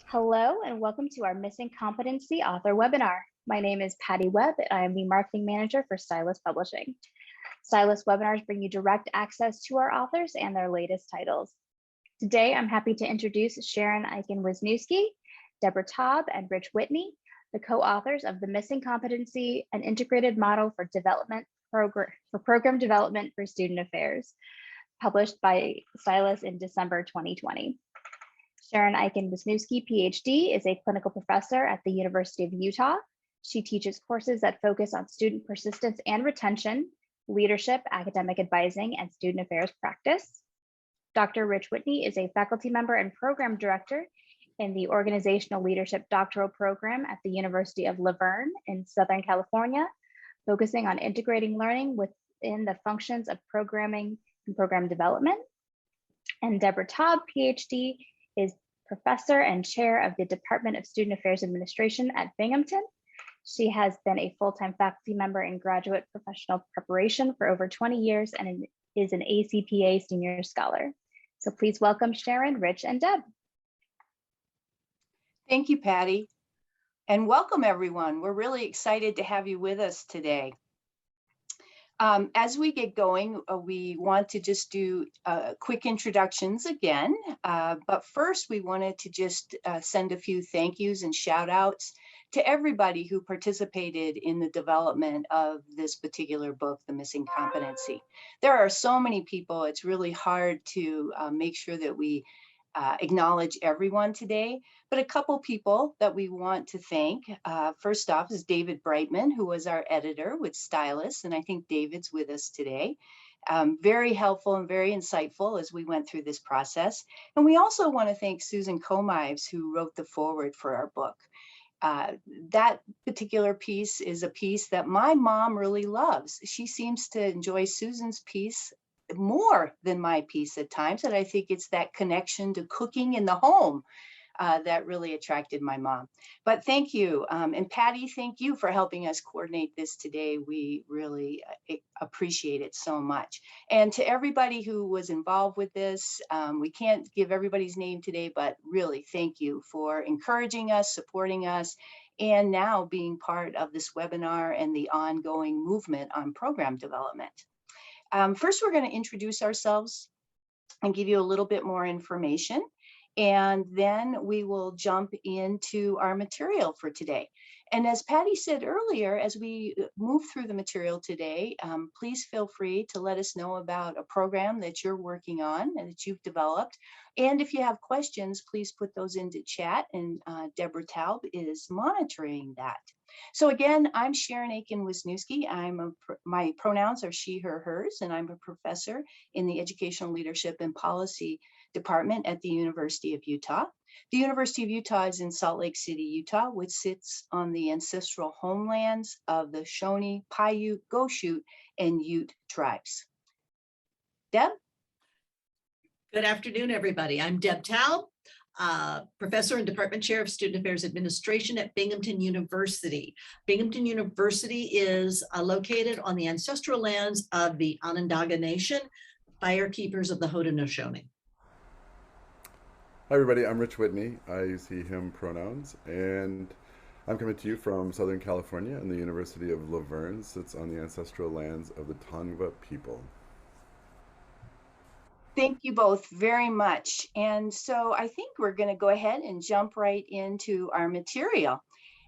Hello and welcome to our Missing Competency author webinar. My name is Patty Webb and I am the marketing manager for Stylus Publishing. Stylus webinars bring you direct access to our authors and their latest titles. Today, I'm happy to introduce Sharon Eichen-Wisniewski, Deborah Taub, and Rich Whitney, the co-authors of the Missing Competency, an integrated model for program development for student affairs, published by Stylus in December 2020. Sharon Eichen-Wisniewski, PhD, is a clinical professor at the University of Utah. She teaches courses that focus on student persistence and retention, leadership, academic advising, and student affairs practice. Dr. Rich Whitney is a faculty member and program director in the Organizational Leadership Doctoral Program at the University of La Verne in Southern California, focusing on integrating learning within the functions of programming and program development. And Deborah Taub, PhD, is professor and chair of the Department of Student Affairs Administration at Binghamton. She has been a full-time faculty member in graduate professional preparation for over 20 years and is an ACPA senior scholar. So please welcome Sharon, Rich, and Deb. Thank you, Patty, and welcome everyone. We're really excited to have you with us today. As we get going, we want to just do quick introductions again, but first we wanted to just send a few thank yous and shout outs to everybody who participated in the development of this particular book, The Missing Competency. There are so many people, it's really hard to make sure that we acknowledge everyone today, but a couple people that we want to thank. First off is David Brightman, who was our editor with Stylus, and I think David's with us today. Very helpful and very insightful as we went through this process. And we also want to thank Susan Comives, who wrote the foreword for our book. That particular piece is a piece that my mom really loves. She seems to enjoy Susan's piece more than my piece at times, and I think it's that connection to cooking in the home that really attracted my mom. But thank you, and Patty, thank you for helping us coordinate this today. We really appreciate it so much. And to everybody who was involved with this, we can't give everybody's name today, but really thank you for encouraging us, supporting us, and now being part of this webinar and the ongoing movement on program development. First, we're going to introduce ourselves and give you a little bit more information, and then we will jump into our material for today. And as Patty said earlier, as we move through the material today, please feel free to let us know about a program that you're working on and that you've developed. And if you have questions, please put those into chat, and Deborah Taub is monitoring that. So again, I'm Sharon Eichen-Wisniewski. My pronouns are she, her, hers, and I'm a professor in the Educational Leadership and Policy Department at the University of Utah. The University of Utah is in Salt Lake City, Utah, which sits on the ancestral homelands of the Shawnee, Paiute, Goshute, and Ute tribes. Deb? Good afternoon, everybody. I'm Deb Taub, professor and department chair of Student Affairs Administration at Binghamton University. Binghamton University is located on the ancestral lands of the Onondaga Nation, fire keepers of the Haudenosaunee. Hi everybody, I'm Rich Whitney. I use he, him pronouns, and I'm coming to you from Southern California, and the University of La Verne sits on the ancestral lands of the Tongva people. Thank you both very much. And so I think we're going to go ahead and jump right into our material.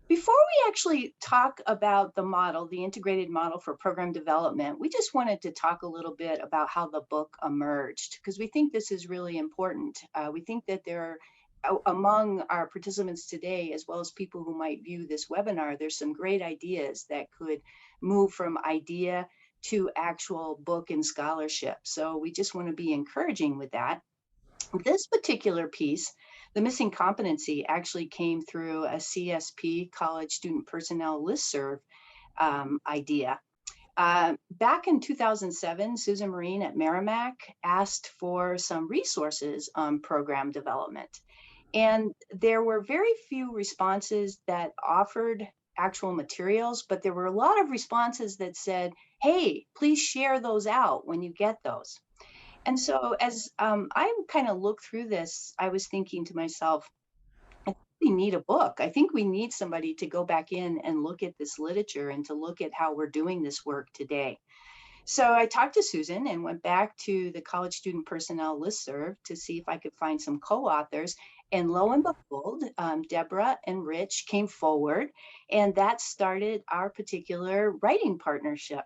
Before we actually talk about the model, the integrated model for program development, we just wanted to talk a little bit about how the book emerged, because we think this is really important. We think that there are, among our participants today, as well as people who might view this webinar, there's some great ideas that could move from idea to actual book and scholarship. So we just want to be encouraging with that. This particular piece, The Missing Competency, actually came through a CSP, College Student Personnel Listserv idea. Back in 2007, Susan Marine at Merrimack asked for some resources on program development. And there were very few responses that offered actual materials, but there were a lot of responses that said, hey, please share those out when you get those. And so as I kind of looked through this, I was thinking to myself, really need a book. I think we need somebody to go back in and look at this literature and to look at how we're doing this work today. So I talked to Susan and went back to the College Student Personnel listserv to see if I could find some co-authors. And lo and behold, Deborah and Rich came forward, and that started our particular writing partnership.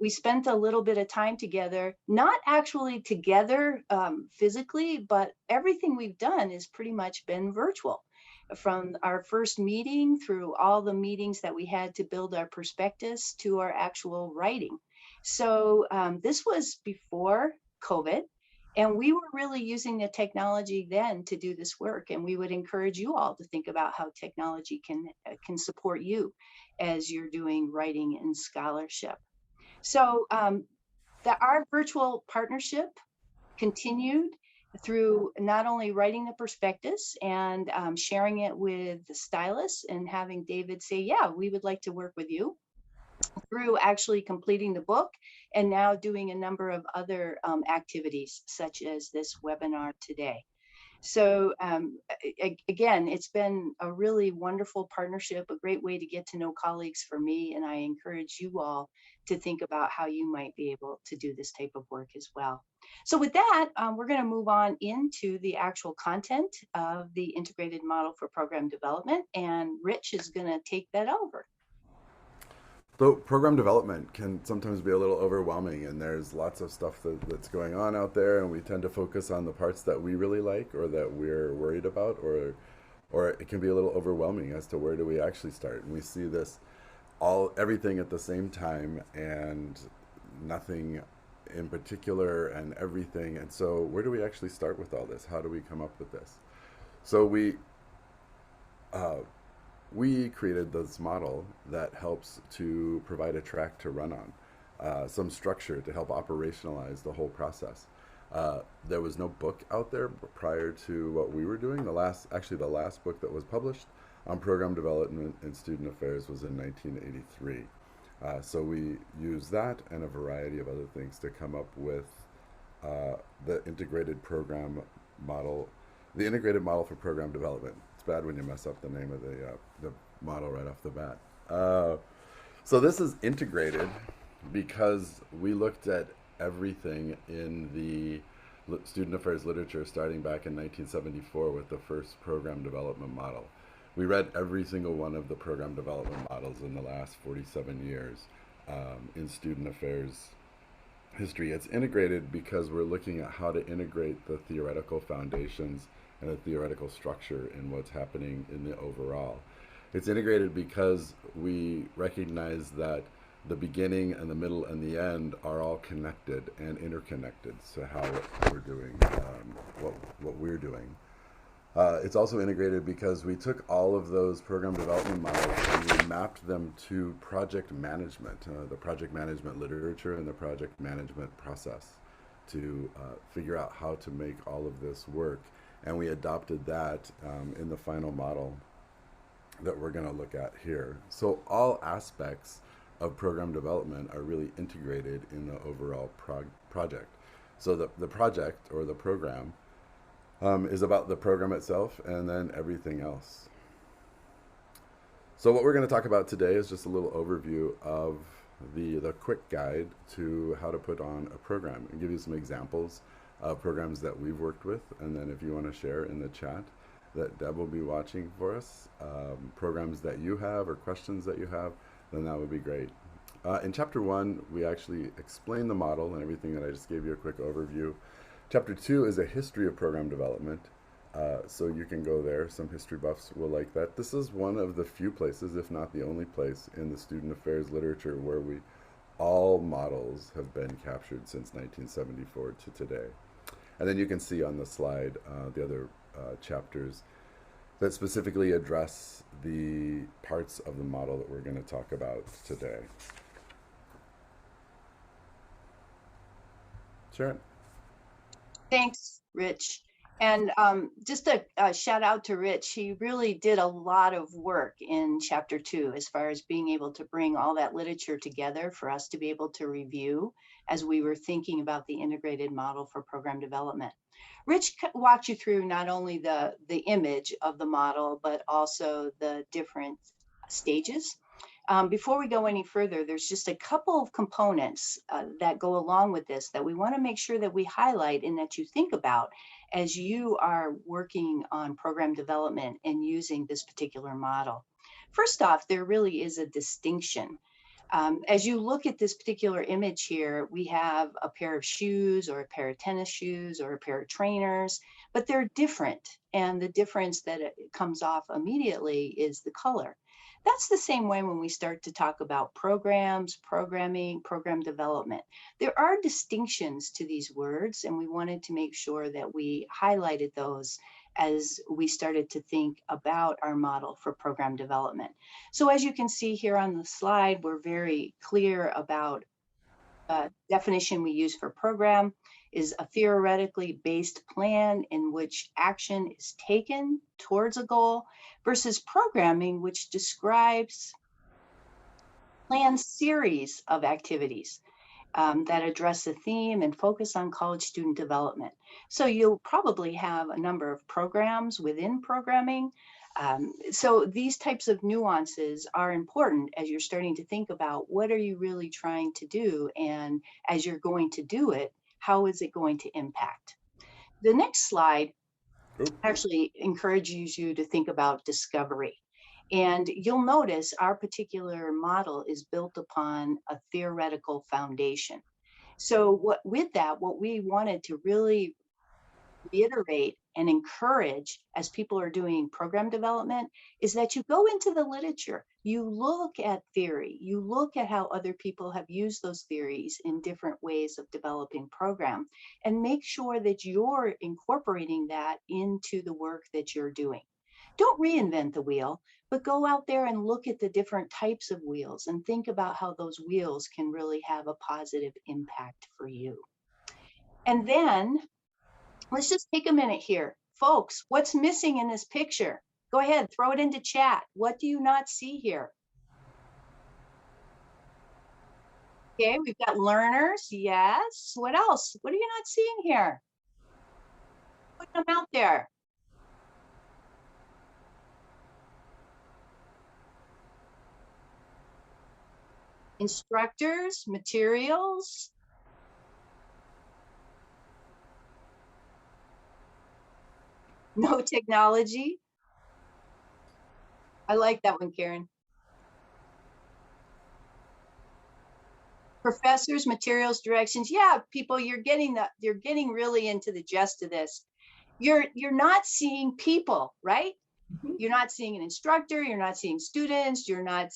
We spent a little bit of time together, not actually together physically, but everything we've done has pretty much been virtual. From our first meeting through all the meetings that we had to build our prospectus to our actual writing. So this was before COVID, and we were really using the technology then to do this work. And we would encourage you all to think about how technology can support you as you're doing writing and scholarship. So our virtual partnership continued through not only writing the prospectus and sharing it with the Stylus and having David say, yeah, we would like to work with you, through actually completing the book and now doing a number of other activities such as this webinar today. So again, it's been a really wonderful partnership, a great way to get to know colleagues for me. And I encourage you all to think about how you might be able to do this type of work as well. So with that, we're going to move on into the actual content of the integrated model for program development. And Rich is going to take that over. So program development can sometimes be a little overwhelming, and there's lots of stuff that's going on out there, and we tend to focus on the parts that we really like or that we're worried about, or it can be a little overwhelming as to where do we actually start. And we see this everything at the same time and nothing in particular and everything. And so where do we actually start with all this? How do we come up with this? So we created this model that helps to provide a track to run on, some structure to help operationalize the whole process. There was no book out there prior to what we were doing. The last book that was published on program development and student affairs was in 1983. So we used that and a variety of other things to come up with the integrated program model, the integrated model for program development. It's bad when you mess up the name of the model right off the bat. So this is integrated because we looked at everything in the student affairs literature starting back in 1974 with the first program development model. We read every single one of the program development models in the last 47 years in student affairs history. It's integrated because we're looking at how to integrate the theoretical foundations and the theoretical structure in what's happening in the overall. It's integrated because we recognize that the beginning and the middle and the end are all connected and interconnected to how we're doing what we're doing. It's also integrated because we took all of those program development models and we mapped them to project management, the project management literature and the project management process to figure out how to make all of this work. And we adopted that in the final model that we're going to look at here. So all aspects of program development are really integrated in the overall project. So the project or the program is about the program itself and then everything else. So what we're going to talk about today is just a little overview of the quick guide to how to put on a program and give you some examples of programs that we've worked with. And then if you want to share in the chat that Deb will be watching for us, programs that you have or questions that you have, then that would be great. In chapter 1, we actually explain the model and everything that I just gave you a quick overview. Chapter 2 is a history of program development, so you can go there. Some history buffs will like that. This is one of the few places, if not the only place, in the student affairs literature where all models have been captured since 1974 to today. And then you can see on the slide the other chapters that specifically address the parts of the model that we're going to talk about today. Sharon? Thanks, Rich. And just a shout out to Rich. He really did a lot of work in chapter 2 as far as being able to bring all that literature together for us to be able to review as we were thinking about the integrated model for program development. Rich walked you through not only the image of the model, but also the different stages. Before we go any further, there's just a couple of components that go along with this that we want to make sure that we highlight and that you think about as you are working on program development and using this particular model. First off, there really is a distinction. As you look at this particular image here, we have a pair of shoes or a pair of tennis shoes or a pair of trainers, but they're different. And the difference that it comes off immediately is the color. That's the same way when we start to talk about programs, programming, program development. There are distinctions to these words, and we wanted to make sure that we highlighted those as we started to think about our model for program development. So as you can see here on the slide, we're very clear about definition we use for program is a theoretically based plan in which action is taken towards a goal, versus programming, which describes planned series of activities that address the theme and focus on college student development. So you'll probably have a number of programs within programming. So these types of nuances are important as you're starting to think about what are you really trying to do, and as you're going to do it, how is it going to impact? The next slide actually encourages you to think about discovery. And you'll notice our particular model is built upon a theoretical foundation. So with that, what we wanted to really reiterate and encourage as people are doing program development is that you go into the literature, you look at theory, you look at how other people have used those theories in different ways of developing program, and make sure that you're incorporating that into the work that you're doing. Don't reinvent the wheel, but go out there and look at the different types of wheels and think about how those wheels can really have a positive impact for you. And then let's just take a minute here. Folks, what's missing in this picture? Go ahead, throw it into chat. What do you not see here? Okay, we've got learners, yes. What else? What are you not seeing here? Put them out there. Instructors, materials. No technology. I like that one, Karen. Professors, materials, directions. Yeah, people, you're getting really into the gist of this. You're not seeing people, right? Mm-hmm. You're not seeing an instructor, you're not seeing students, you're not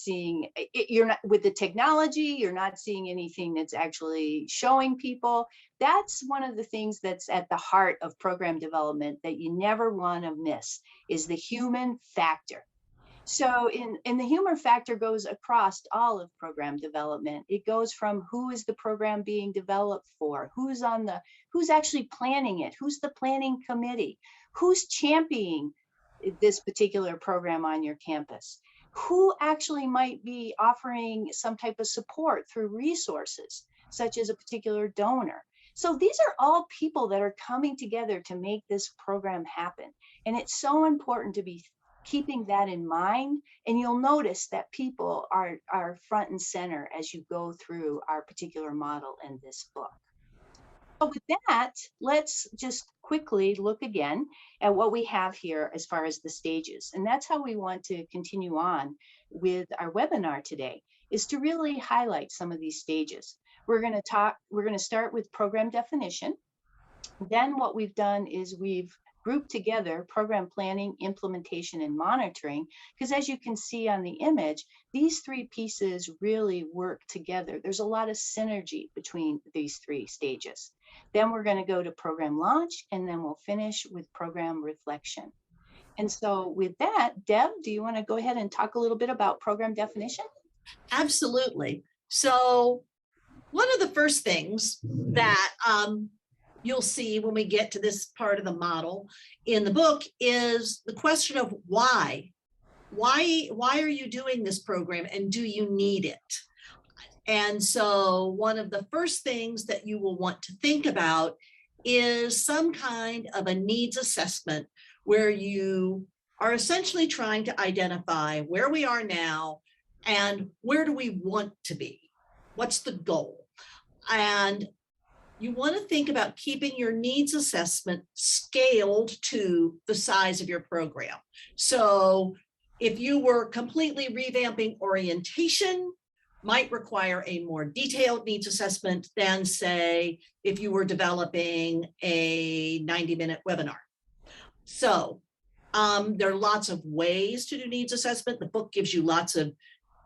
with the technology, you're not seeing anything that's actually showing people. That's one of the things that's at the heart of program development that you never want to miss, is the human factor. So in the human factor goes across all of program development. It goes from who is the program being developed for, who's actually planning it, who's the planning committee, who's championing this particular program on your campus, who actually might be offering some type of support through resources, such as a particular donor. So these are all people that are coming together to make this program happen. And it's so important to be keeping that in mind. And you'll notice that people are front and center as you go through our particular model in this book. So with that, let's just quickly look again at what we have here as far as the stages. And that's how we want to continue on with our webinar today, is to really highlight some of these stages. We're going to start with program definition. Then what we've done is we've grouped together program planning, implementation, and monitoring, because as you can see on the image, these three pieces really work together. There's a lot of synergy between these three stages. Then we're going to go to program launch, and then we'll finish with program reflection. And so with that, Deb, do you want to go ahead and talk a little bit about program definition? Absolutely. So one of the first things that you'll see when we get to this part of the model in the book is the question of why. Why are you doing this program, and do you need it? And so one of the first things that you will want to think about is some kind of a needs assessment where you are essentially trying to identify where we are now and where do we want to be? What's the goal? And you want to think about keeping your needs assessment scaled to the size of your program. So if you were completely revamping orientation, might require a more detailed needs assessment than, say, if you were developing a 90-minute webinar. So there are lots of ways to do needs assessment. The book gives you lots of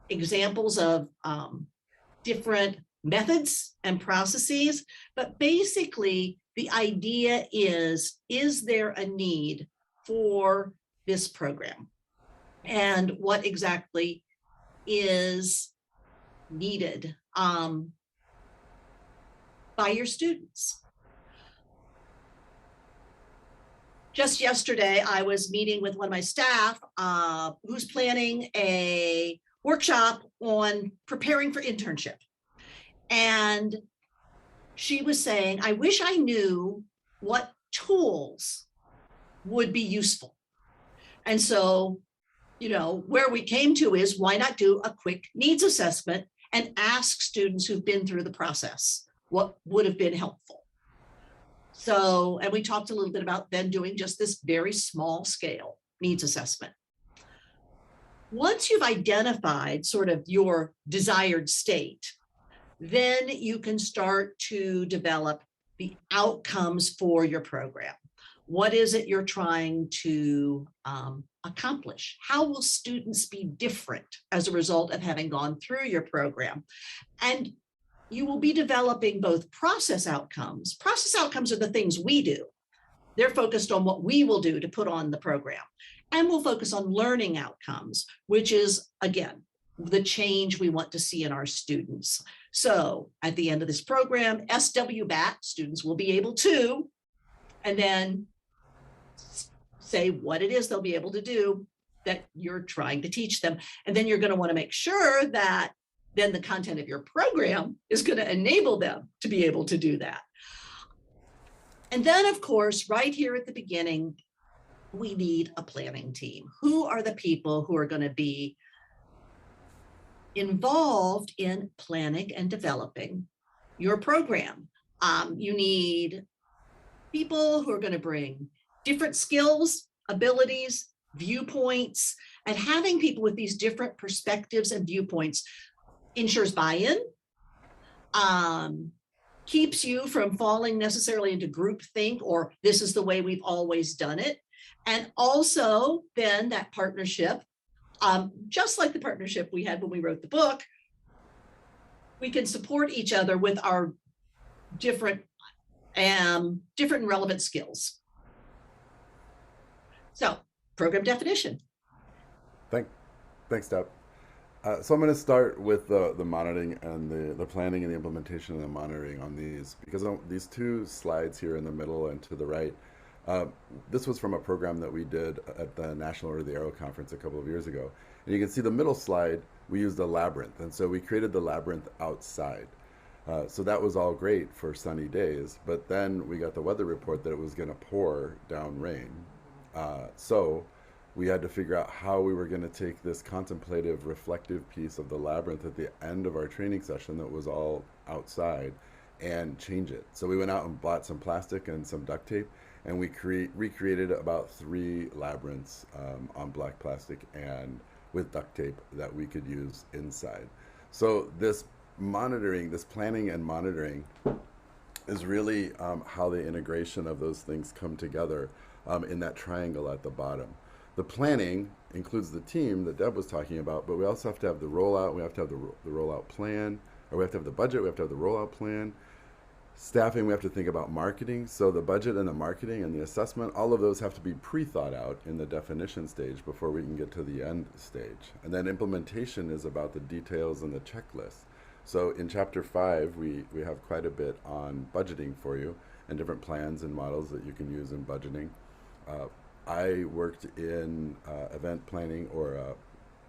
examples of different methods and processes, but basically the idea is there a need for this program? And what exactly is needed by your students? Just yesterday, I was meeting with one of my staff who's planning a workshop on preparing for internship. And she was saying, I wish I knew what tools would be useful. And so, where we came to is, why not do a quick needs assessment and ask students who've been through the process what would have been helpful. So, and we talked a little bit about then doing just this very small scale needs assessment. Once you've identified sort of your desired state, then you can start to develop the outcomes for your program. What is it you're trying to accomplish? How will students be different as a result of having gone through your program? And you will be developing both process outcomes. Process outcomes are the things we do. They're focused on what we will do to put on the program. And we'll focus on learning outcomes, which is, again, the change we want to see in our students. So at the end of this program, SWBAT, students will be able to, and then say what it is they'll be able to do that you're trying to teach them. And then you're going to want to make sure that then the content of your program is going to enable them to be able to do that. And then, of course, right here at the beginning, we need a planning team. Who are the people who are going to be involved in planning and developing your program? You need people who are going to bring different skills, abilities, viewpoints, and having people with these different perspectives and viewpoints ensures buy-in, keeps you from falling necessarily into groupthink or this is the way we've always done it. And also then that partnership, just like the partnership we had when we wrote the book, we can support each other with our different and relevant skills. So, program definition. Thanks, Deb. So I'm going to start with the monitoring and the planning and the implementation and the monitoring on these, because these two slides here in the middle and to the right, this was from a program that we did at the National Order of the Arrow Conference a couple of years ago. And you can see the middle slide, we used a labyrinth. And so we created the labyrinth outside. So that was all great for sunny days, but then we got the weather report that it was going to pour down rain. So we had to figure out how we were going to take this contemplative, reflective piece of the labyrinth at the end of our training session that was all outside and change it. So we went out and bought some plastic and some duct tape, and we recreated about 3 labyrinths on black plastic and with duct tape that we could use inside. So this monitoring, this planning and monitoring is really how the integration of those things come together in that triangle at the bottom. The planning includes the team that Deb was talking about, but we also have to have the rollout, we have to have the rollout plan, or we have to have the budget, we have to have the rollout plan. Staffing, we have to think about marketing. So the budget and the marketing and the assessment, all of those have to be pre-thought out in the definition stage before we can get to the end stage. And then implementation is about the details and the checklist. So in chapter 5, we have quite a bit on budgeting for you and different plans and models that you can use in budgeting. I worked in event planning or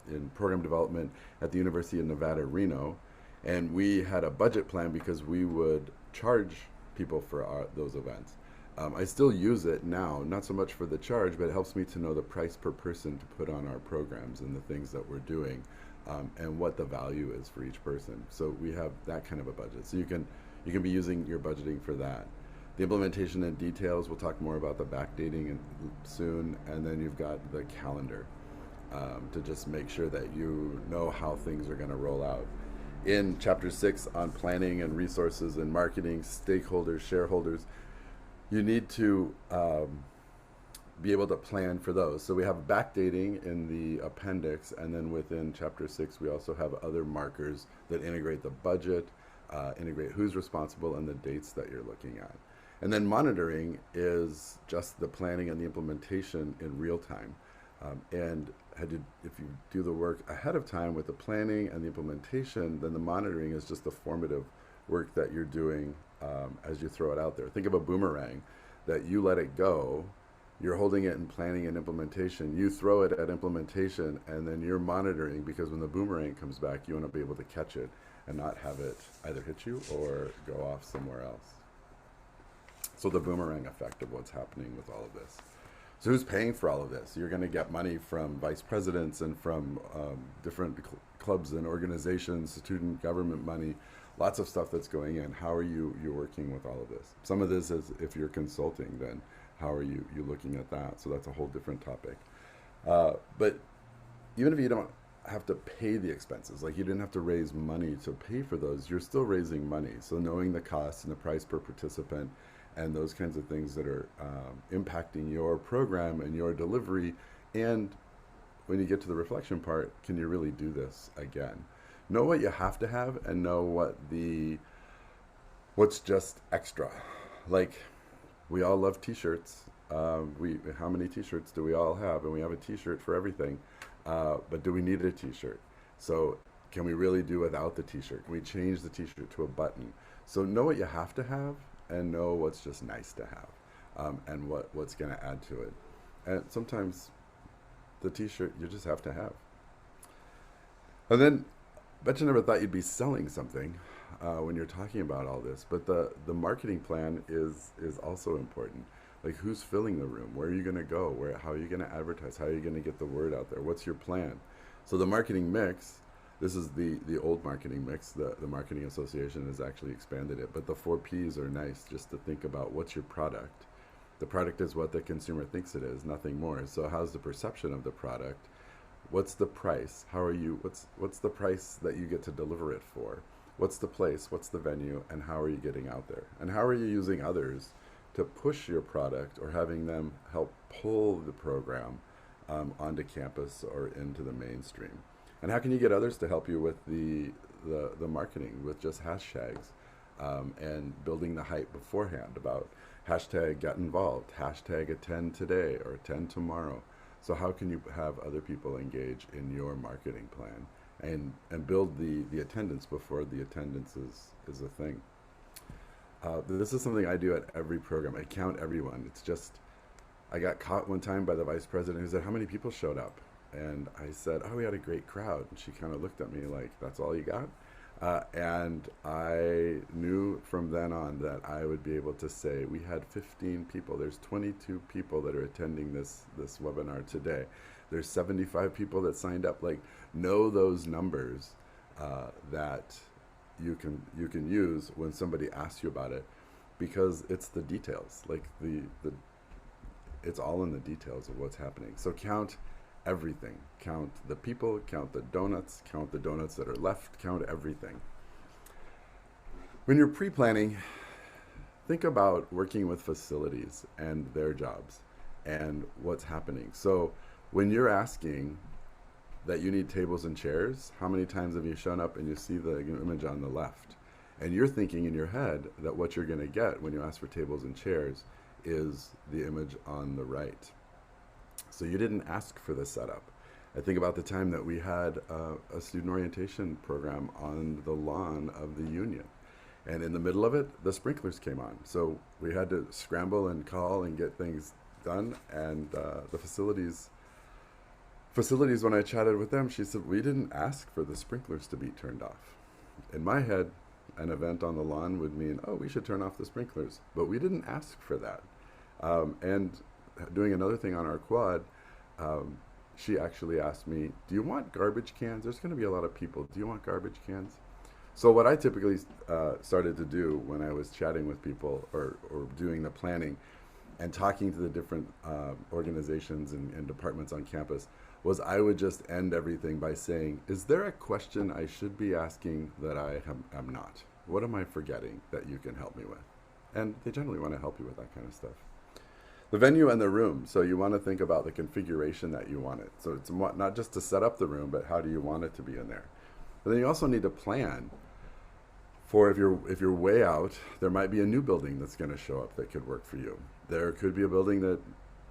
in program development at the University of Nevada, Reno, and we had a budget plan because we would charge people for those events. I still use it now, not so much for the charge, but it helps me to know the price per person to put on our programs and the things that we're doing, and what the value is for each person. So we have that kind of a budget. So you can be using your budgeting for that. The implementation and details, we'll talk more about the backdating soon, and then you've got the calendar, to just make sure that you know how things are going to roll out. In chapter 6 on planning and resources and marketing, stakeholders, shareholders, you need to be able to plan for those. So we have backdating in the appendix, and then within chapter 6 we also have other markers that integrate the budget, integrate who's responsible and the dates that you're looking at. And then monitoring is just the planning and the implementation in real time. And if you do the work ahead of time with the planning and the implementation, then the monitoring is just the formative work that you're doing as you throw it out there. Think of a boomerang that you let it go. You're holding it in planning and implementation. You throw it at implementation, and then you're monitoring, because when the boomerang comes back, you want to be able to catch it and not have it either hit you or go off somewhere else. So the boomerang effect of what's happening with all of this. So who's paying for all of this? You're going to get money from vice presidents and from different clubs and organizations, student government money, lots of stuff that's going in. How are you working with all of this? Some of this is, if you're consulting, then how are you looking at that? So that's a whole different topic. But even if you don't have to pay the expenses, like you didn't have to raise money to pay for those, you're still raising money. So knowing the cost and the price per participant and those kinds of things that are impacting your program and your delivery. And when you get to the reflection part, can you really do this again? Know what you have to have, and know what's just extra. Like, we all love t-shirts. How many t-shirts do we all have? And we have a t-shirt for everything. But do we need a t-shirt? So can we really do without the t-shirt? Can we change the t-shirt to a button? So know what you have to have, and know what's just nice to have, and what's going to add to it. And sometimes the t-shirt you just have to have. And then, bet you never thought you'd be selling something when you're talking about all this, but the marketing plan is also important. Like, who's filling the room? Where are you going to go? How are you going to advertise? How are you going to get the word out there? What's your plan? So the marketing mix, this is the old marketing mix. The Marketing Association has actually expanded it, but the 4 Ps are nice just to think about. What's your product? The product is what the consumer thinks it is, nothing more. So how's the perception of the product? What's the price? What's the price that you get to deliver it for? What's the place? What's the venue? And how are you getting out there? And how are you using others to push your product, or having them help pull the program onto campus or into the mainstream? And how can you get others to help you with the marketing, with just hashtags, and building the hype beforehand about hashtag get involved, hashtag attend today or attend tomorrow. So how can you have other people engage in your marketing plan and build the attendance before the attendance is a thing? This is something I do at every program. I count everyone. It's just, I got caught one time by the vice president who said, "How many people showed up?" And I said, "Oh, we had a great crowd." And she kind of looked at me like, "That's all you got?" And I knew from then on that I would be able to say, we had 15 people. There's 22 people that are attending this webinar today. There's 75 people that signed up. Like, know those numbers that you can use when somebody asks you about it, because it's the details. Like it's all in the details of what's happening. So count everything. Count the people, count the donuts that are left, count everything. When you're pre-planning, think about working with facilities and their jobs and what's happening. So when you're asking that you need tables and chairs, how many times have you shown up and you see the image on the left? And you're thinking in your head that what you're going to get when you ask for tables and chairs is the image on the right. So you didn't ask for the setup. I think about the time that we had a student orientation program on the lawn of the Union. And in the middle of it, the sprinklers came on. So we had to scramble and call and get things done. And the facilities, when I chatted with them, she said, "We didn't ask for the sprinklers to be turned off." In my head, an event on the lawn would mean, "Oh, we should turn off the sprinklers." But we didn't ask for that. And doing another thing on our quad, she actually asked me, do you want garbage cans? There's going to be a lot of people. Do you want garbage cans? So what I typically started to do when I was chatting with people or doing the planning and talking to the different organizations and departments on campus was I would just end everything by saying, is there a question I should be asking that I am not? What am I forgetting that you can help me with? And they generally want to help you with that kind of stuff. The venue and the room. So you want to think about the configuration that you want it. So it's not just to set up the room, but how do you want it to be in there? But then you also need to plan for if you're way out, there might be a new building that's going to show up that could work for you. There could be a building that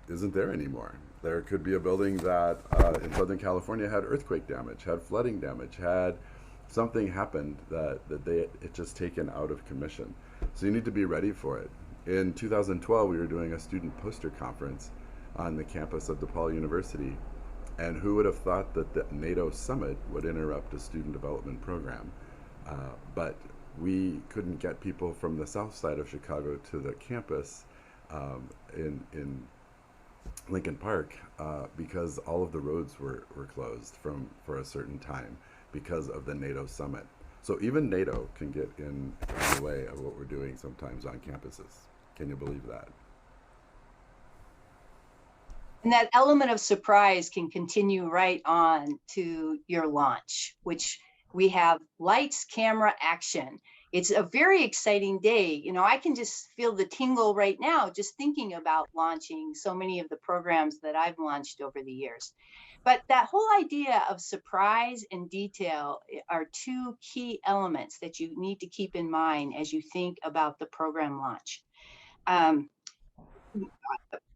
isn't there anymore. There could be a building that in Southern California had earthquake damage, had flooding damage, had something happened that it just taken out of commission. So you need to be ready for it. In 2012, we were doing a student poster conference on the campus of DePaul University. And who would have thought that the NATO summit would interrupt a student development program? But we couldn't get people from the south side of Chicago to the campus in Lincoln Park because all of the roads were closed for a certain time because of the NATO summit. So even NATO can get in the way of what we're doing sometimes on campuses. Can you believe that? And that element of surprise can continue right on to your launch, which we have lights, camera, action. It's a very exciting day. You know, I can just feel the tingle right now just thinking about launching so many of the programs that I've launched over the years. But that whole idea of surprise and detail are two key elements that you need to keep in mind as you think about the program launch.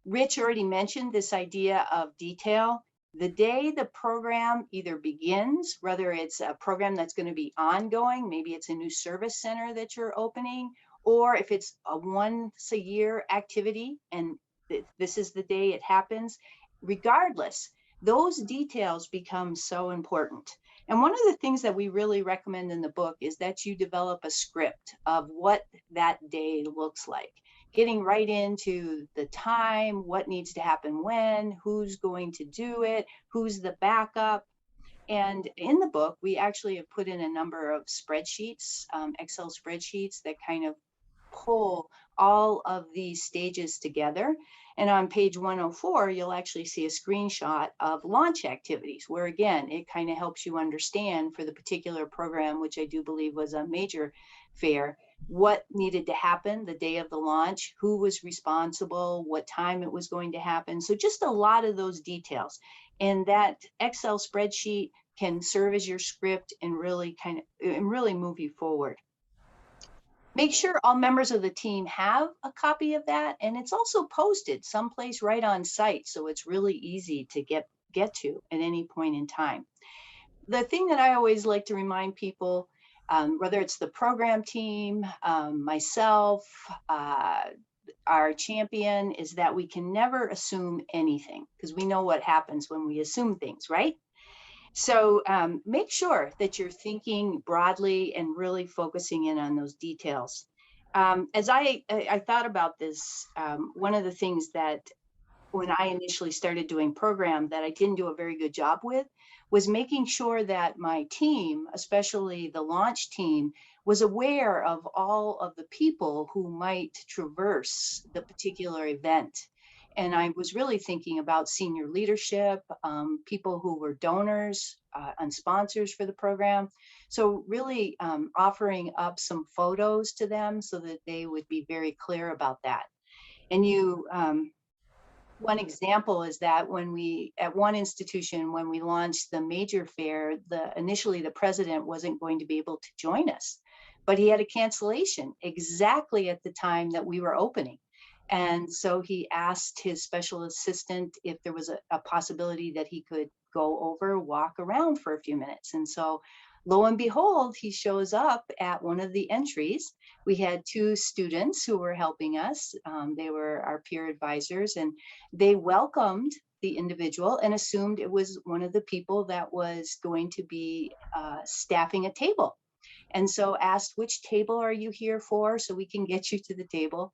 Rich already mentioned this idea of detail. The day the program either begins, whether it's a program that's going to be ongoing, maybe it's a new service center that you're opening, or if it's a once a year activity and this is the day it happens, regardless, those details become so important. And one of the things that we really recommend in the book is that you develop a script of what that day looks like, getting right into the time, what needs to happen when, who's going to do it, who's the backup. And in the book, we actually have put in a number of spreadsheets, Excel spreadsheets that kind of pull all of these stages together. And on page 104, you'll actually see a screenshot of launch activities, where again, it kind of helps you understand for the particular program, which I do believe was a major fair, what needed to happen the day of the launch, who was responsible, what time it was going to happen. So just a lot of those details. And that Excel spreadsheet can serve as your script and really move you forward. Make sure all members of the team have a copy of that, and it's also posted someplace right on site, so it's really easy to get to at any point in time. The thing that I always like to remind people, whether it's the program team, myself, our champion, is that we can never assume anything because we know what happens when we assume things, right? So make sure that you're thinking broadly and really focusing in on those details. As I thought about this, one of the things that when I initially started doing program that I didn't do a very good job with was making sure that my team, especially the launch team, was aware of all of the people who might traverse the particular event. And I was really thinking about senior leadership, people who were donors and sponsors for the program. So really offering up some photos to them so that they would be very clear about that. And one example is that when we, at one institution, when we launched the major fair, initially the president wasn't going to be able to join us, but he had a cancellation exactly at the time that we were opening. And so he asked his special assistant if there was a possibility that he could go over, walk around for a few minutes. And so lo and behold, he shows up at one of the entries. We had two students who were helping us. They were our peer advisors, and they welcomed the individual and assumed it was one of the people that was going to be staffing a table. And so asked, which table are you here for? So we can get you to the table.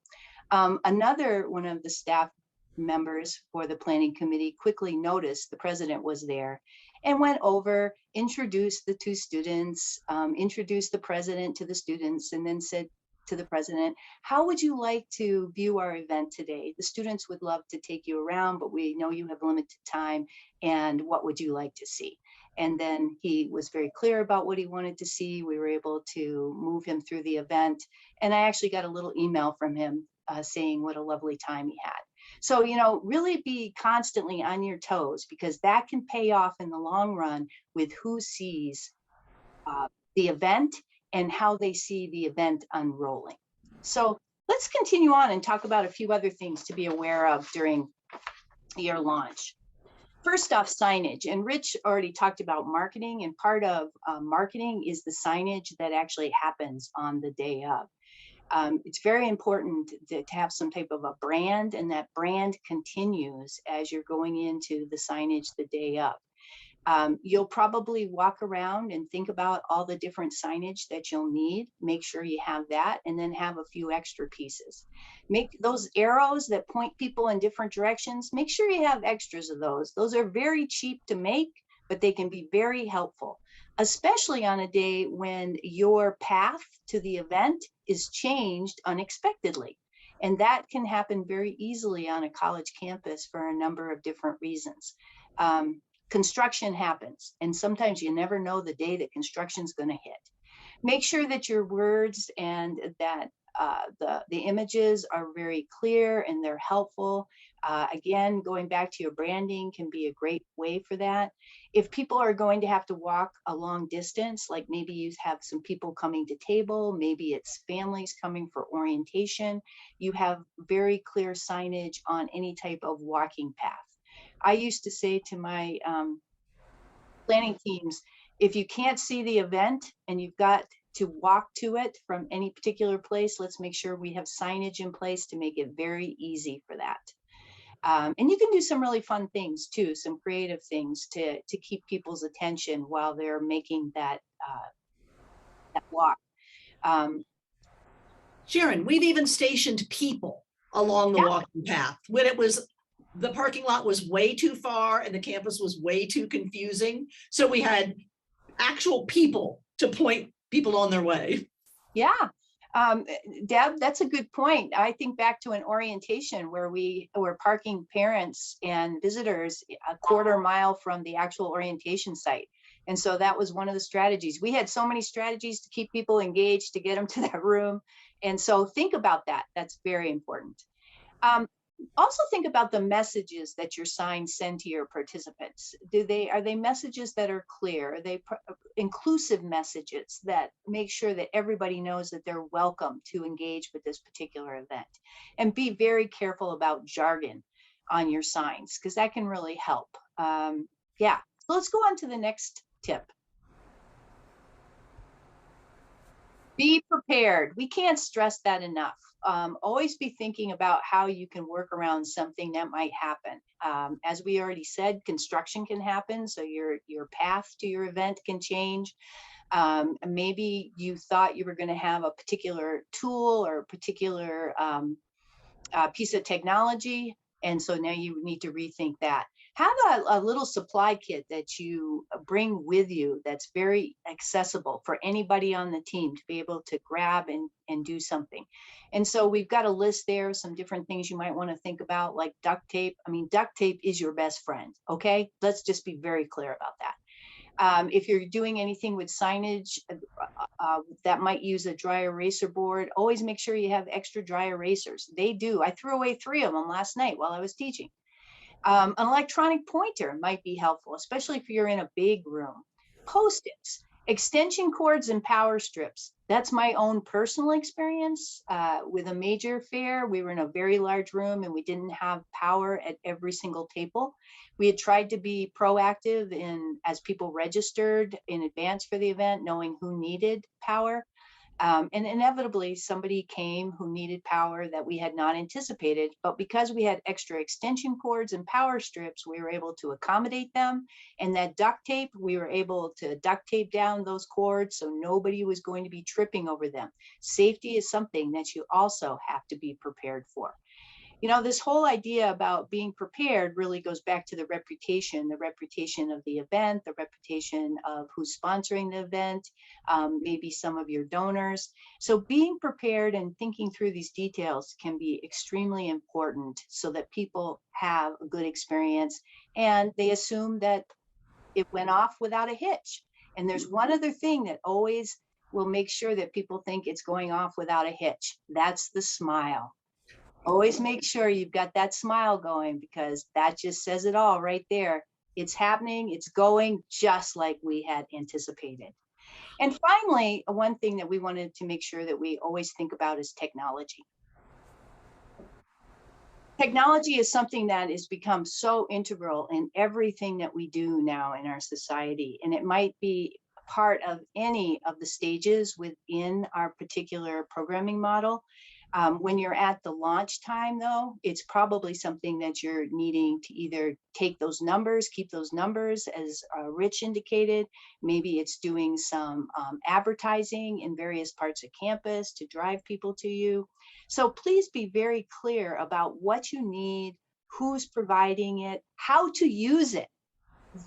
Another one of the staff members for the planning committee quickly noticed the president was there and went over, introduced the two students, introduced the president to the students, and then said to the president, how would you like to view our event today? The students would love to take you around, but we know you have limited time, and what would you like to see? And then he was very clear about what he wanted to see. We were able to move him through the event. And I actually got a little email from him saying what a lovely time he had. So, really be constantly on your toes, because that can pay off in the long run with who sees the event and how they see the event unrolling. So let's continue on and talk about a few other things to be aware of during your launch. First off, signage. And Rich already talked about marketing, and part of marketing is the signage that actually happens on the day of. It's very important to have some type of a brand, and that brand continues as you're going into the signage the day of. You'll probably walk around and think about all the different signage that you'll need. Make sure you have that, and then have a few extra pieces. Make those arrows that point people in different directions, make sure you have extras of those. Those are very cheap to make, but they can be very helpful, especially on a day when your path to the event is changed unexpectedly. And that can happen very easily on a college campus for a number of different reasons. Construction happens, and sometimes you never know the day that construction is going to hit. Make sure that your words and that the images are very clear and they're helpful. Again, going back to your branding can be a great way for that. If people are going to have to walk a long distance, like maybe you have some people coming to table, maybe it's families coming for orientation, you have very clear signage on any type of walking path. I used to say to my planning teams, if you can't see the event and you've got to walk to it from any particular place, let's make sure we have signage in place to make it very easy for that. And you can do some really fun things too, some creative things to keep people's attention while they're making that walk. Sharon, we've even stationed people along the walking path when the parking lot was way too far and the campus was way too confusing. So we had actual people to point people on their way. Yeah. Deb, that's a good point. I think back to an orientation where we were parking parents and visitors a quarter mile from the actual orientation site. And so that was one of the strategies. We had so many strategies to keep people engaged, to get them to that room. And so think about that. That's very important. Also think about the messages that your signs send to your participants. Are they messages that are clear? Are they inclusive messages that make sure that everybody knows that they're welcome to engage with this particular event? And be very careful about jargon on your signs, because that can really help. Yeah, so let's go on to the next tip. Be prepared. We can't stress that enough. Always be thinking about how you can work around something that might happen. As we already said, construction can happen, so your path to your event can change. Maybe you thought you were going to have a particular tool or a particular piece of technology, and so now you need to rethink that. Have a little supply kit that you bring with you that's very accessible for anybody on the team to be able to grab and do something. And so we've got a list there of some different things you might want to think about, like duct tape. I mean, duct tape is your best friend, okay? Let's just be very clear about that. If you're doing anything with signage that might use a dry eraser board, always make sure you have extra dry erasers. They do. I threw away 3 of them last night while I was teaching. An electronic pointer might be helpful, especially if you're in a big room. Post-its, extension cords, and power strips. That's my own personal experience with a major fair. We were in a very large room and we didn't have power at every single table. We had tried to be proactive as people registered in advance for the event, knowing who needed power. And inevitably, somebody came who needed power that we had not anticipated. But because we had extra extension cords and power strips, we were able to accommodate them. And that duct tape, we were able to duct tape down those cords so nobody was going to be tripping over them. Safety is something that you also have to be prepared for. You know, this whole idea about being prepared really goes back to the reputation of the event, the reputation of who's sponsoring the event, maybe some of your donors. So being prepared and thinking through these details can be extremely important so that people have a good experience and they assume that it went off without a hitch. And there's one other thing that always will make sure that people think it's going off without a hitch. That's the smile. Always make sure you've got that smile going, because that just says it all right there. It's happening, it's going just like we had anticipated. And finally, one thing that we wanted to make sure that we always think about is technology. Technology is something that has become so integral in everything that we do now in our society, and it might be part of any of the stages within our particular programming model. When you're at the launch time, though, it's probably something that you're needing to either take those numbers, keep those numbers, as Rich indicated. Maybe it's doing some advertising in various parts of campus to drive people to you. So please be very clear about what you need, who's providing it, how to use it.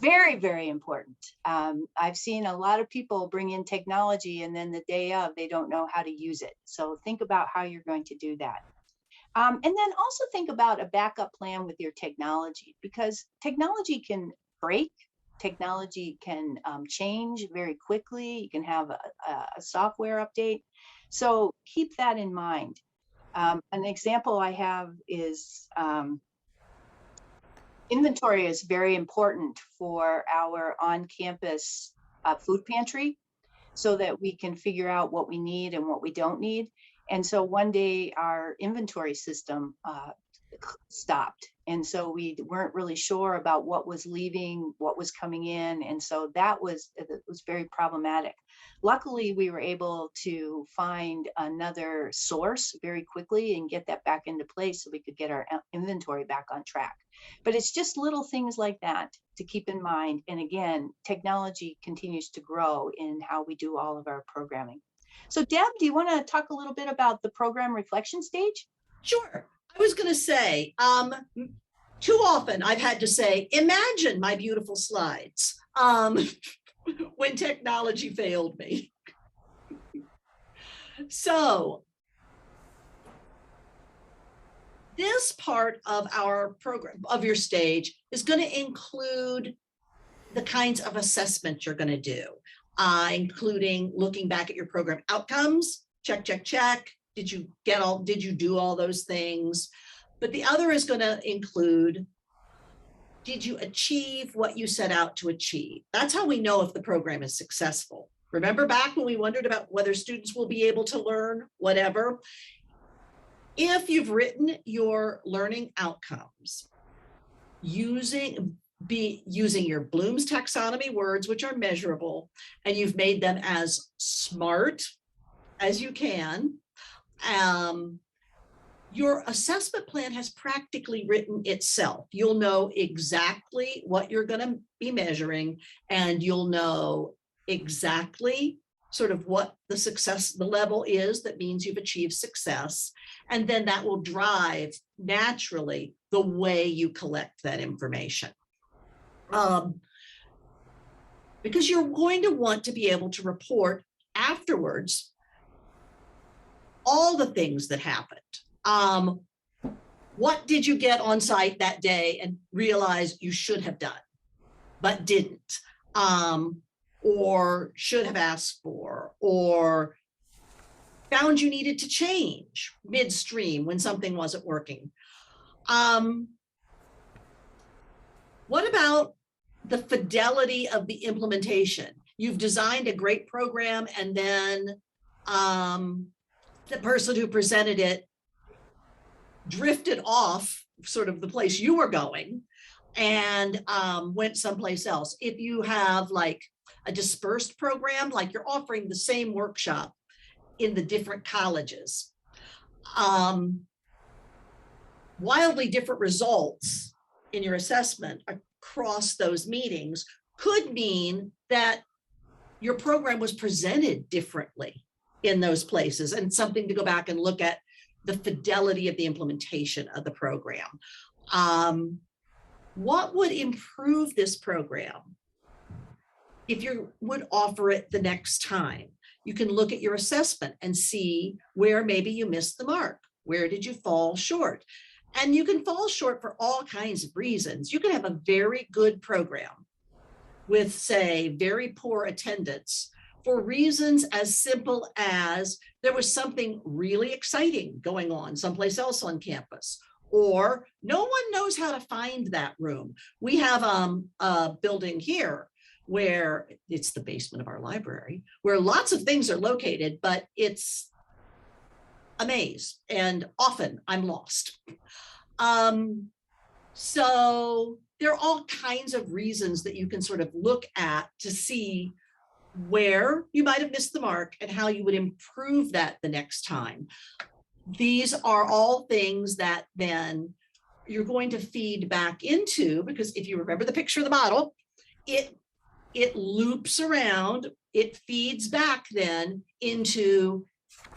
Very, very important. I've seen a lot of people bring in technology and then the day of, they don't know how to use it. So think about how you're going to do that. And then also think about a backup plan with your technology, because technology can break, technology can change very quickly. You can have a software update. So keep that in mind. An example I have is inventory is very important for our on-campus food pantry, so that we can figure out what we need and what we don't need. And so one day our inventory system stopped. And so we weren't really sure about what was leaving, what was coming in. And so it was very problematic. Luckily, we were able to find another source very quickly and get that back into place so we could get our inventory back on track. But it's just little things like that to keep in mind. And again, technology continues to grow in how we do all of our programming. So Deb, do you want to talk a little bit about the program reflection stage? Sure. I was going to say, too often I've had to say, imagine my beautiful slides, when technology failed me. So this part of our program, of your stage, is going to include the kinds of assessments you're going to do, including looking back at your program outcomes, check, check, check. Did you do all those things? But the other is going to include, did you achieve what you set out to achieve? That's how we know if the program is successful. Remember back when we wondered about whether students will be able to learn whatever? If you've written your learning outcomes using your Bloom's taxonomy words, which are measurable, and you've made them as smart as you can, your assessment plan has practically written itself. You'll know exactly what you're going to be measuring, and you'll know exactly sort of what the level is that means you've achieved success. And then that will drive naturally the way you collect that information. Because you're going to want to be able to report afterwards all the things that happened. What did you get on site that day and realize you should have done, but didn't, or should have asked for, or found you needed to change midstream when something wasn't working? What about the fidelity of the implementation? You've designed a great program, and then the person who presented it drifted off sort of the place you were going and went someplace else. If you have like a dispersed program, like you're offering the same workshop in the different colleges. Wildly different results in your assessment across those meetings could mean that your program was presented differently in those places, and something to go back and look at the fidelity of the implementation of the program. What would improve this program if you would offer it the next time? You can look at your assessment and see where maybe you missed the mark. Where did you fall short? And you can fall short for all kinds of reasons. You can have a very good program with, say, very poor attendance for reasons as simple as there was something really exciting going on someplace else on campus, or no one knows how to find that room. We have a building here where it's the basement of our library, where lots of things are located, but it's a maze, and often I'm lost. So there are all kinds of reasons that you can sort of look at to see where you might have missed the mark and how you would improve that the next time. These are all things that then you're going to feed back into, because if you remember the picture of the model, it loops around, it feeds back then into,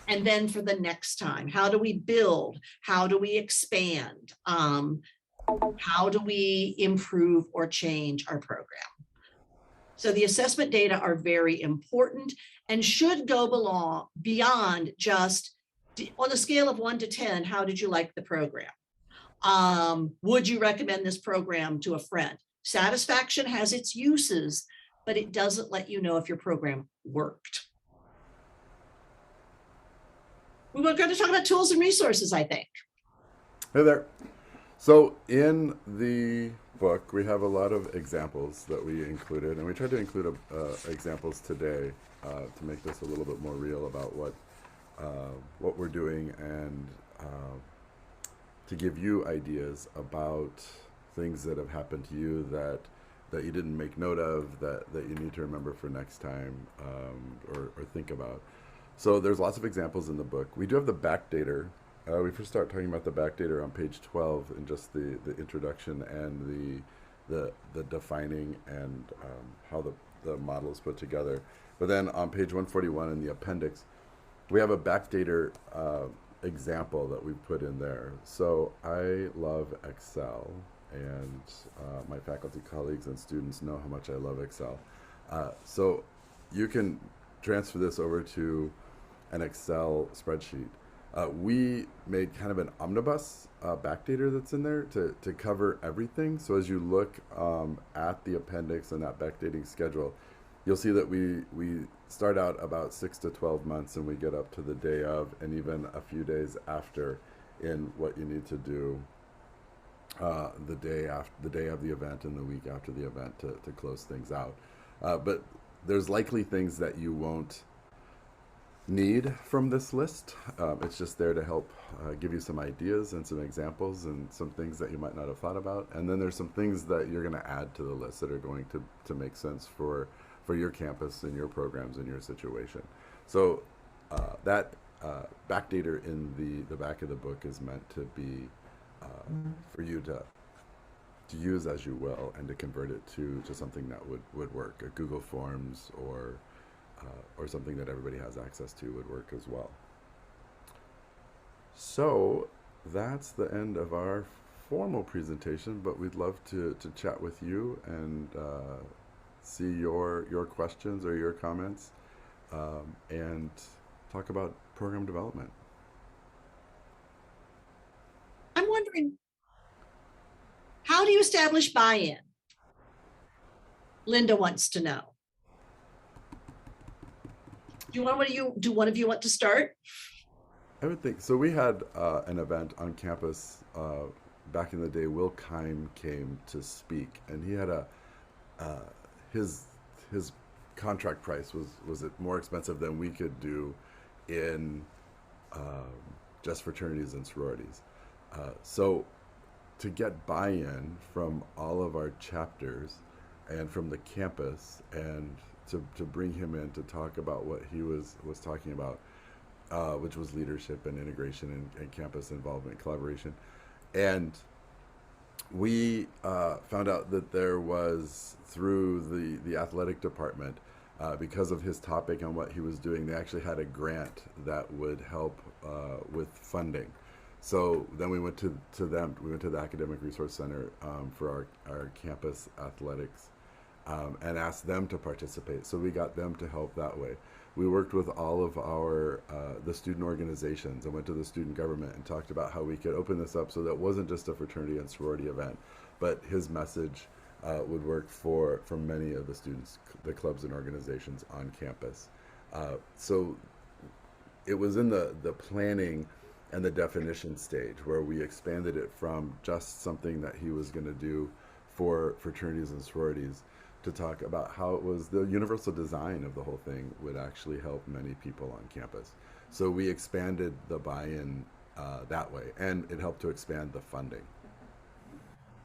and then for the next time, how do we build? How do we expand? How do we improve or change our program? So the assessment data are very important and should go beyond just on a scale of 1 to 10, how did you like the program? Would you recommend this program to a friend? Satisfaction has its uses, but it doesn't let you know if your program worked. We're going to talk about tools and resources, I think. Hey there. So in the book, we have a lot of examples that we included, and we tried to include examples today to make this a little bit more real about what we're doing, and to give you ideas about things that have happened to you that you didn't make note of, that you need to remember for next time, or think about. So there's lots of examples in the book. We do have the backdater. We first start talking about the backdater on page 12 in just the introduction and the defining and how the model is put together. But then on page 141 in the appendix, we have a backdater example that we put in there. So I love Excel, and my faculty colleagues and students know how much I love Excel. So you can transfer this over to an Excel spreadsheet. We made kind of an omnibus backdater that's in there to cover everything. So as you look at the appendix and that backdating schedule, you'll see that we start out about 6 to 12 months, and we get up to the day of, and even a few days after, in what you need to do the day of the event and the week after the event to close things out. But there's likely things that you won't need from this list. It's just there to help give you some ideas and some examples and some things that you might not have thought about. And then there's some things that you're going to add to the list that are going to make sense for your campus and your programs and your situation. So that backdater in the back of the book is meant to be for you to use as you will, and to convert it to something that would work. A Google Forms or something that everybody has access to would work as well. So that's the end of our formal presentation, but we'd love to chat with you and see your questions or your comments, and talk about program development. I'm wondering, how do you establish buy-in? Linda wants to know. Do one of you want to start? I would think so. We had an event on campus back in the day. Will Keim came to speak, and he had his contract price was it more expensive than we could do in just fraternities and sororities. So to get buy-in from all of our chapters and from the campus, and to bring him in to talk about what he was talking about, which was leadership and integration and campus involvement, collaboration. And we found out that there was, through the athletic department, because of his topic and what he was doing, they actually had a grant that would help with funding. So then we went to them. We went to the Academic Resource Center for our campus athletics and asked them to participate. So we got them to help that way. We worked with all of our the student organizations and went to the student government and talked about how we could open this up so that it wasn't just a fraternity and sorority event, but his message would work for many of the students, the clubs and organizations on campus. So it was in the planning and the definition stage where we expanded it from just something that he was going to do for fraternities and sororities to talk about how it was the universal design of the whole thing would actually help many people on campus. So we expanded the buy-in that way, and it helped to expand the funding.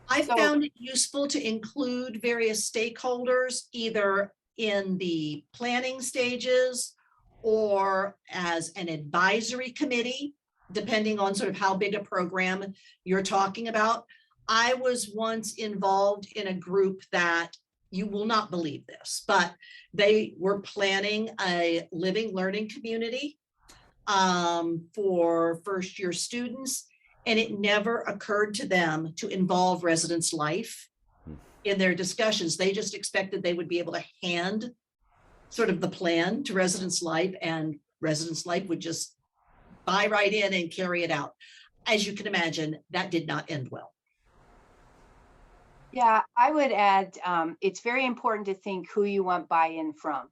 I found it useful to include various stakeholders, either in the planning stages or as an advisory committee, depending on sort of how big a program you're talking about. I was once involved in a group that, you will not believe this, but they were planning a living learning community for first year students. And it never occurred to them to involve residence life in their discussions. They just expected they would be able to hand sort of the plan to residence life, and residence life would just buy right in and carry it out. As you can imagine, that did not end well. Yeah, I would add, it's very important to think who you want buy-in from.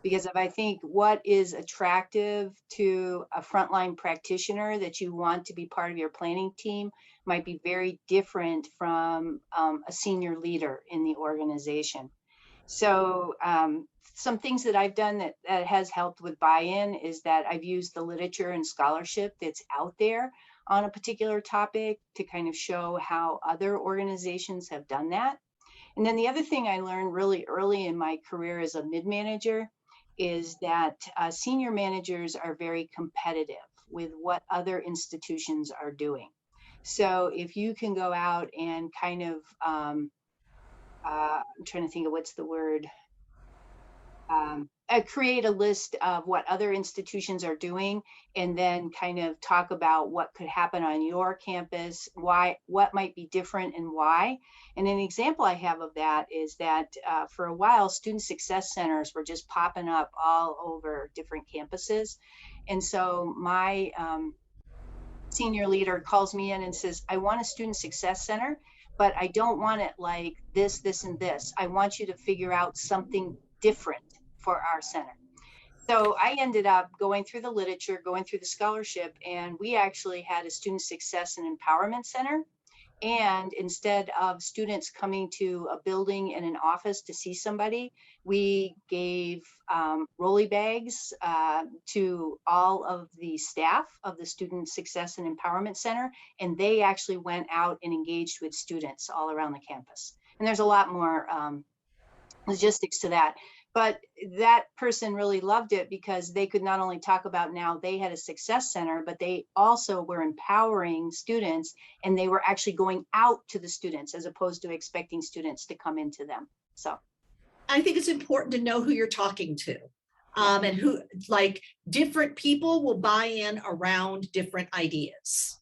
Because if I think what is attractive to a frontline practitioner that you want to be part of your planning team might be very different from a senior leader in the organization. So some things that I've done that has helped with buy-in is that I've used the literature and scholarship that's out there on a particular topic to kind of show how other organizations have done that. And then the other thing I learned really early in my career as a mid-manager is that senior managers are very competitive with what other institutions are doing. So if you can go out and kind of, I'm trying to think of what's the word, create a list of what other institutions are doing, and then kind of talk about what could happen on your campus, what might be different and why. And an example I have of that is that for a while, student success centers were just popping up all over different campuses. And so my senior leader calls me in and says, I want a student success center, but I don't want it like this, this, and this. I want you to figure out something different for our center. So I ended up going through the literature, going through the scholarship, and we actually had a student success and empowerment center. And instead of students coming to a building and an office to see somebody, we gave rolly bags to all of the staff of the Student Success and Empowerment Center, and they actually went out and engaged with students all around the campus. And there's a lot more logistics to that. But that person really loved it because they could not only talk about now they had a success center, but they also were empowering students, and they were actually going out to the students as opposed to expecting students to come into them. So I think it's important to know who you're talking to. And who, like, different people will buy in around different ideas.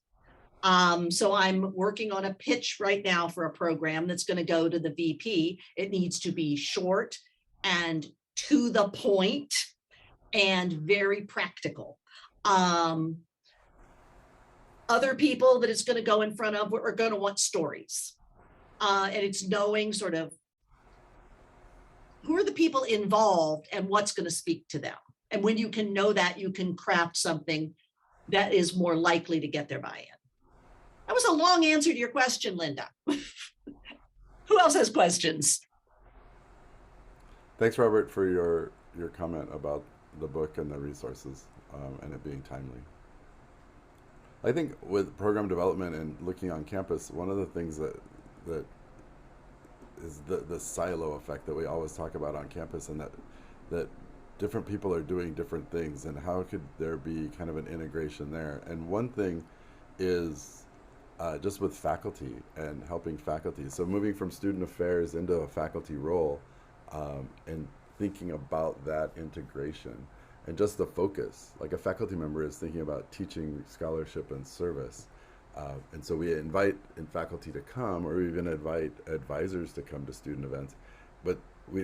So I'm working on a pitch right now for a program that's going to go to the VP. It needs to be short and to the point and very practical. Other people that it's going to go in front of are going to want stories. And it's knowing sort of who are the people involved and what's going to speak to them. And when you can know that, you can craft something that is more likely to get their buy-in. That was a long answer to your question, Linda. Who else has questions? Thanks, Robert, for your comment about the book and the resources and it being timely. I think with program development and looking on campus, one of the things that is the silo effect that we always talk about on campus, and that different people are doing different things, and how could there be kind of an integration there? And one thing is just with faculty and helping faculty. So moving from student affairs into a faculty role, and thinking about that integration and just the focus. Like a faculty member is thinking about teaching, scholarship, and service. And so we invite in faculty to come, or even invite advisors to come to student events, but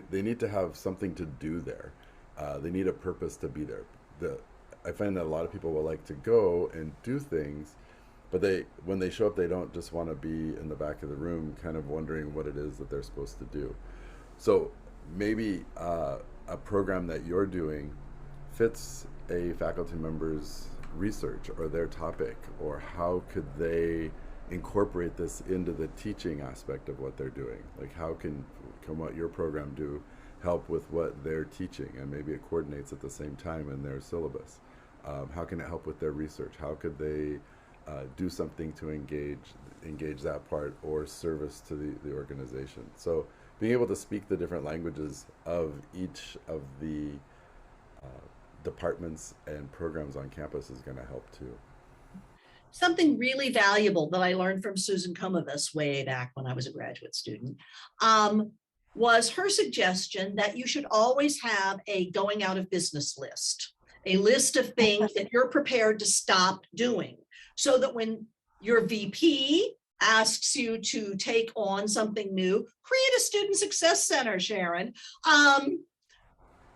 they need to have something to do there. They need a purpose to be there. I find that a lot of people will like to go and do things, but when they show up, they don't just want to be in the back of the room kind of wondering what it is that they're supposed to do. So maybe a program that you're doing fits a faculty member's research or their topic, or how could they incorporate this into the teaching aspect of what they're doing? Like how can what your program do help with what they're teaching, and maybe it coordinates at the same time in their syllabus? How can it help with their research? How could they do something to engage that part or service to the organization? So being able to speak the different languages of each of the departments and programs on campus is going to help too. Something really valuable that I learned from Susan Comovis way back when I was a graduate student was her suggestion that you should always have a going out of business list, a list of things that you're prepared to stop doing, so that when your VP asks you to take on something new, create a student success center, Sharon.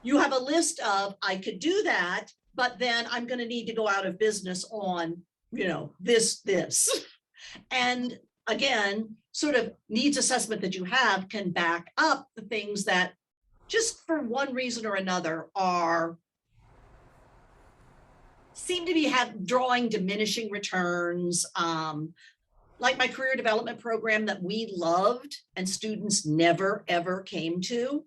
You have a list of, I could do that, but then I'm going to need to go out of business on, this. And again, sort of needs assessment that you have can back up the things that just for one reason or another seem to be drawing diminishing returns. Like my career development program that we loved and students never, ever came to.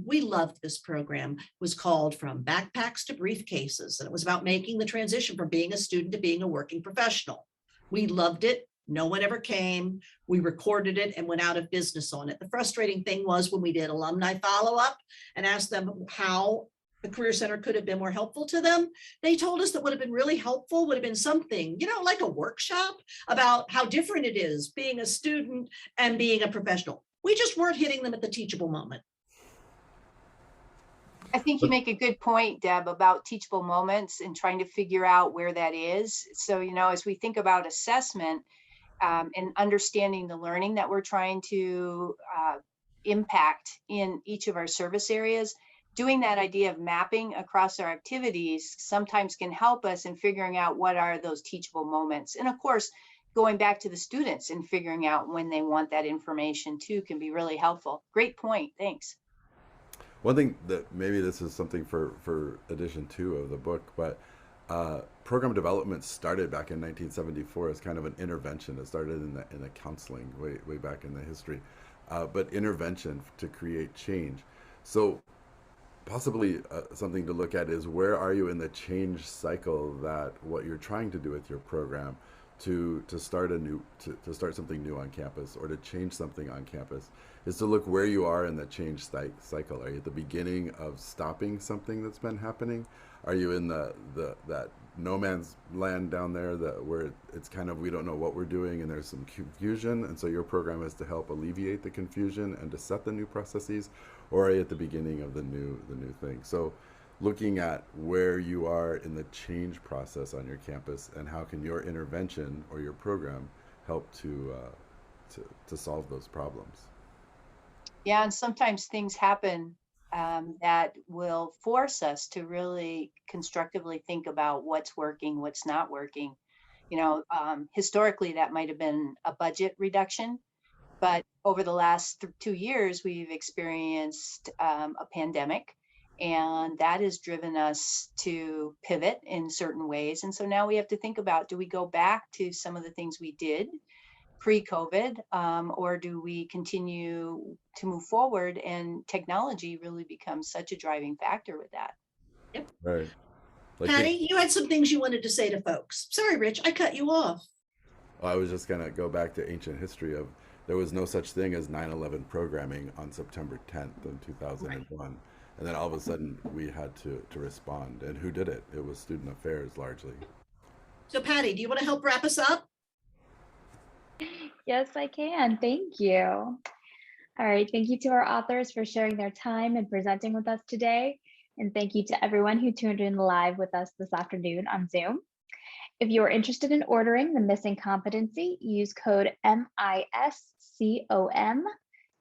We loved this program. It was called From Backpacks to Briefcases, and it was about making the transition from being a student to being a working professional. We loved it. No one ever came. We recorded it and went out of business on it. The frustrating thing was when we did alumni follow-up and asked them how the Career Center could have been more helpful to them, they told us that would have been really helpful would have been something, like a workshop about how different it is being a student and being a professional. We just weren't hitting them at the teachable moment. I think you make a good point, Deb, about teachable moments and trying to figure out where that is. So, as we think about assessment and understanding the learning that we're trying to impact in each of our service areas, doing that idea of mapping across our activities sometimes can help us in figuring out what are those teachable moments. And of course, going back to the students and figuring out when they want that information too can be really helpful. Great point. Thanks. One thing that maybe this is something for edition 2 of the book, but program development started back in 1974 as kind of an intervention. It started in the counseling way back in the history, but intervention to create change. So possibly something to look at is, where are you in the change cycle that what you're trying to do with your program to start to start something new on campus, or to change something on campus, is to look where you are in the change cycle. Are you at the beginning of stopping something that's been happening? Are you in that no man's land down there where it's kind of, we don't know what we're doing and there's some confusion, and so your program is to help alleviate the confusion and to set the new processes? Or are you at the beginning of the new thing? So looking at where you are in the change process on your campus, and how can your intervention or your program help to solve those problems? Yeah, and sometimes things happen that will force us to really constructively think about what's working, what's not working. Historically, that might have been a budget reduction, but over the last 2 years, we've experienced a pandemic, and that has driven us to pivot in certain ways. And so now we have to think about, do we go back to some of the things we did pre-COVID, or do we continue to move forward? And technology really becomes such a driving factor with that. Yep. Right. Patty, you had some things you wanted to say to folks. Sorry, Rich, I cut you off. I was just going to go back to ancient history of there was no such thing as 9/11 programming on September 10th in 2001. And then all of a sudden we had to respond. And who did it? It was student affairs largely. So Patty, do you want to help wrap us up? Yes, I can. Thank you. All right. Thank you to our authors for sharing their time and presenting with us today. And thank you to everyone who tuned in live with us this afternoon on Zoom. If you are interested in ordering the Missing Competency, use code MISCOM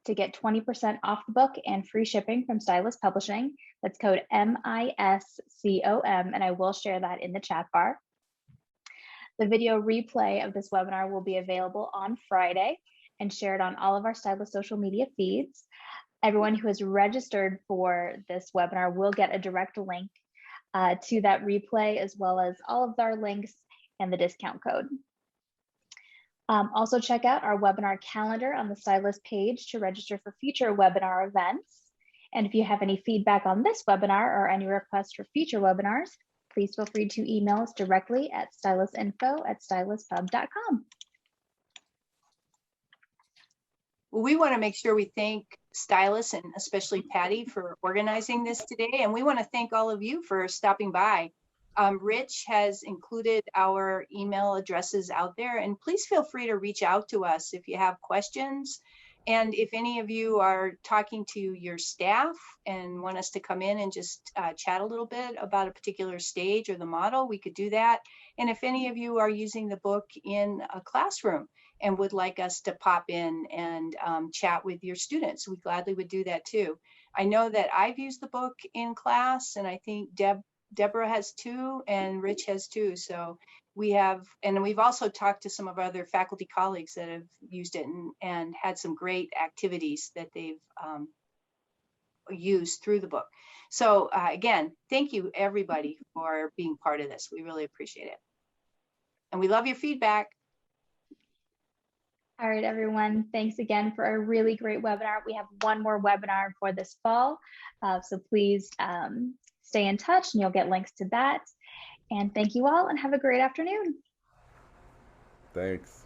to get 20% off the book and free shipping from Stylus Publishing. That's code MISCOM, and I will share that in the chat bar. The video replay of this webinar will be available on Friday and shared on all of our Stylus social media feeds. Everyone who has registered for this webinar will get a direct link to that replay, as well as all of our links and the discount code. Also check out our webinar calendar on the Stylus page to register for future webinar events. And if you have any feedback on this webinar or any requests for future webinars, please feel free to email us directly at stylusinfo@styluspub.com. Well, we want to make sure we thank Stylus and especially Patty for organizing this today. And we want to thank all of you for stopping by. Rich has included our email addresses out there, and please feel free to reach out to us if you have questions. And if any of you are talking to your staff and want us to come in and just chat a little bit about a particular stage or the model, we could do that. And if any of you are using the book in a classroom and would like us to pop in and chat with your students, we gladly would do that too. I know that I've used the book in class, and I think Deborah has too, and Rich has too. So we have, and we've also talked to some of our other faculty colleagues that have used it and had some great activities that they've used through the book. So again, thank you everybody for being part of this. We really appreciate it. And we love your feedback. All right, everyone, thanks again for a really great webinar. We have one more webinar for this fall, so please stay in touch and you'll get links to that. And thank you all and have a great afternoon. Thanks.